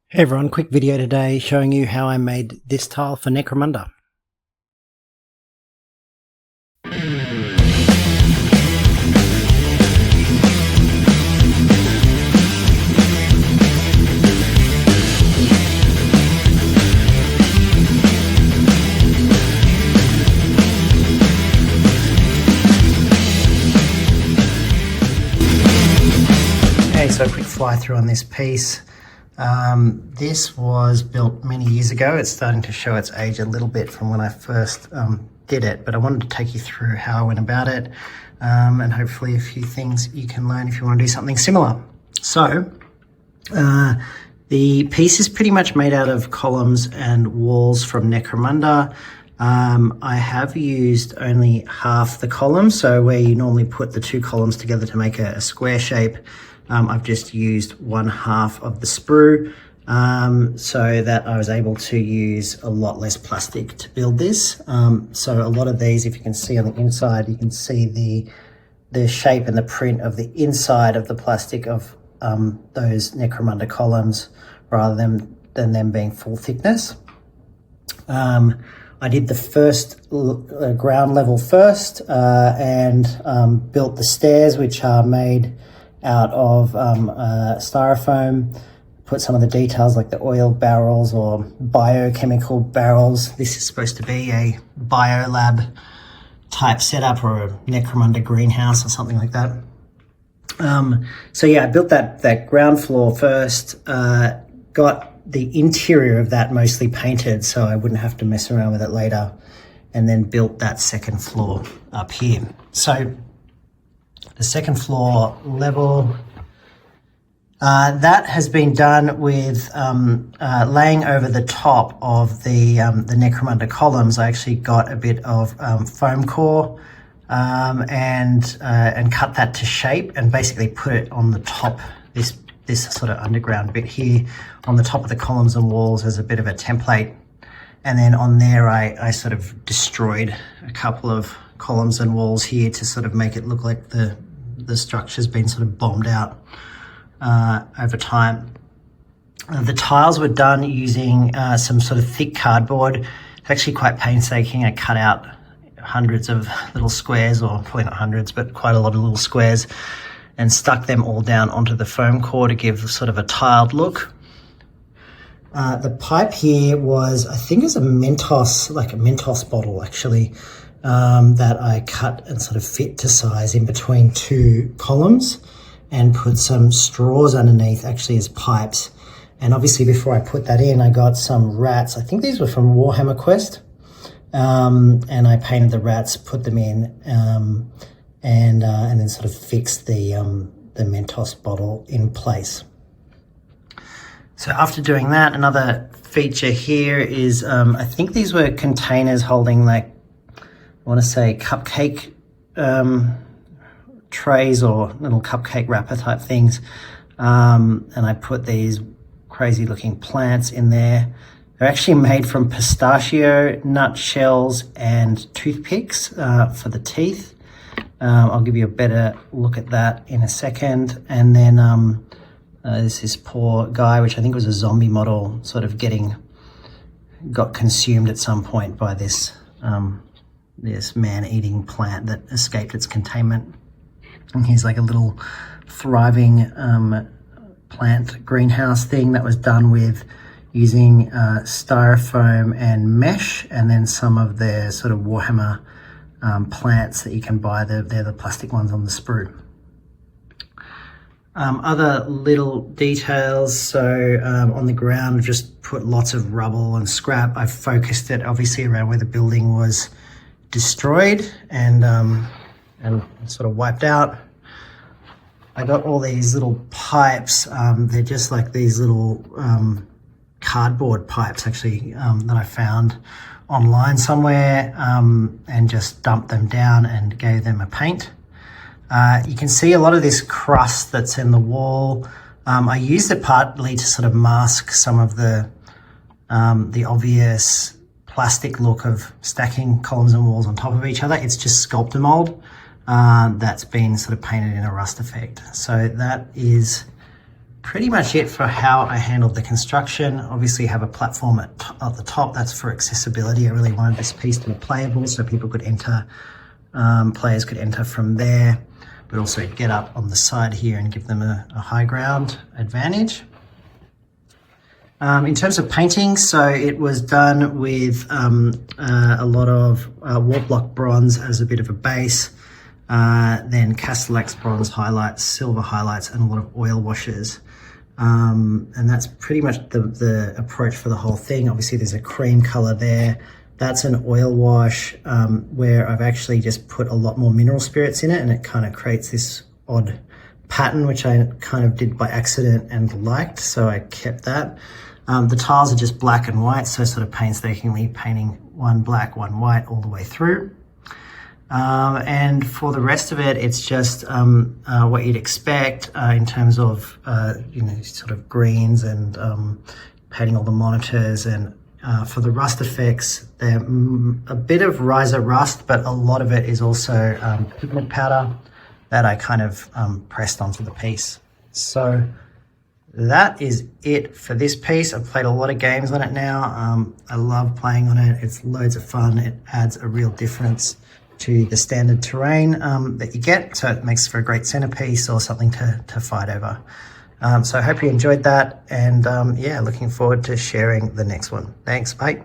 Hey everyone, quick video today showing you how I made this tile for Necromunda. Okay, so a quick fly through on this piece. This was built many years ago. It's starting to show its age a little bit from when I first did it, but I wanted to take you through how I went about it and hopefully a few things you can learn if you want to do something similar. So the piece is pretty much made out of columns and walls from Necromunda. I have used only half the column, so where you normally put the two columns together to make a square shape, I've just used one half of the sprue so that I was able to use a lot less plastic to build this. So a lot of these, if you can see on the inside, you can see the shape and the print of the inside of the plastic of those Necromunda columns rather than them being full thickness. I did the first ground level first and built the stairs, which are made out of styrofoam. Put some of the details like the oil barrels or biochemical barrels. This is supposed to be a Biolab type setup or a Necromunda greenhouse or something like that. So yeah, I built that ground floor first, got the interior of that mostly painted so I wouldn't have to mess around with it later, and then built that second floor up here. So the second floor level, that has been done with laying over the top of the Necromunda columns. I actually got a bit of foam core and cut that to shape and basically put it on the top, this sort of underground bit here on the top of the columns and walls as a bit of a template. And then on there I sort of destroyed a couple of columns and walls here to sort of make it look like the structure's been sort of bombed out over time. The tiles were done using some sort of thick cardboard. It's actually quite painstaking. I cut out hundreds of little squares, or probably not hundreds, but quite a lot of little squares, and stuck them all down onto the foam core to give sort of a tiled look. The pipe here was, I think it's a Mentos bottle actually, that I cut and sort of fit to size in between two columns and put some straws underneath actually as pipes. And obviously before I put that in, I got some rats. I think these were from Warhammer Quest. And I painted the rats, put them in, and then sort of fixed the Mentos bottle in place. So after doing that, another feature here is, I think these were containers holding, like, I want to say cupcake trays or little cupcake wrapper type things. And I put these crazy looking plants in there. They're actually made from pistachio nut shells and toothpicks for the teeth. I'll give you a better look at that in a second. And then there's this poor guy, which I think was a zombie model, sort of got consumed at some point by this this man-eating plant that escaped its containment. And here's like a little thriving plant greenhouse thing that was done with using styrofoam and mesh, and then some of their sort of Warhammer plants that you can buy. They're the plastic ones on the sprue. Other little details, so on the ground I've just put lots of rubble and scrap. I've focused it obviously around where the building was destroyed and sort of wiped out. I got all these little pipes. They're just like these little cardboard pipes actually that I found online somewhere, and just dumped them down and gave them a paint. You can see a lot of this crust that's in the wall. I used it partly to sort of mask some of the obvious plastic look of stacking columns and walls on top of each other. It's just sculptor mold that's been sort of painted in a rust effect. So that is pretty much it for how I handled the construction. Obviously have a platform at the top, that's for accessibility. I really wanted this piece to be playable so people could enter, players could enter from there, but also get up on the side here and give them a high ground advantage. In terms of painting, so it was done with a lot of wall block bronze as a bit of a base, then Castellax bronze highlights, silver highlights, and a lot of oil washes. And that's pretty much the approach for the whole thing. Obviously there's a cream color there. That's an oil wash where I've actually just put a lot more mineral spirits in it, and it kind of creates this odd pattern, which I kind of did by accident and liked, so I kept that. The tiles are just black and white, so sort of painstakingly painting one black, one white all the way through. And for the rest of it, it's just what you'd expect in terms of, you know, sort of greens and painting all the monitors. And for the rust effects, they're a bit of riser rust, but a lot of it is also pigment powder that I kind of pressed onto the piece. So that is it for this piece. I've played a lot of games on it now. I love playing on it. It's loads of fun. It adds a real difference to the standard terrain that you get. So it makes for a great centerpiece or something to fight over. So I hope you enjoyed that. And yeah, looking forward to sharing the next one. Thanks, bye.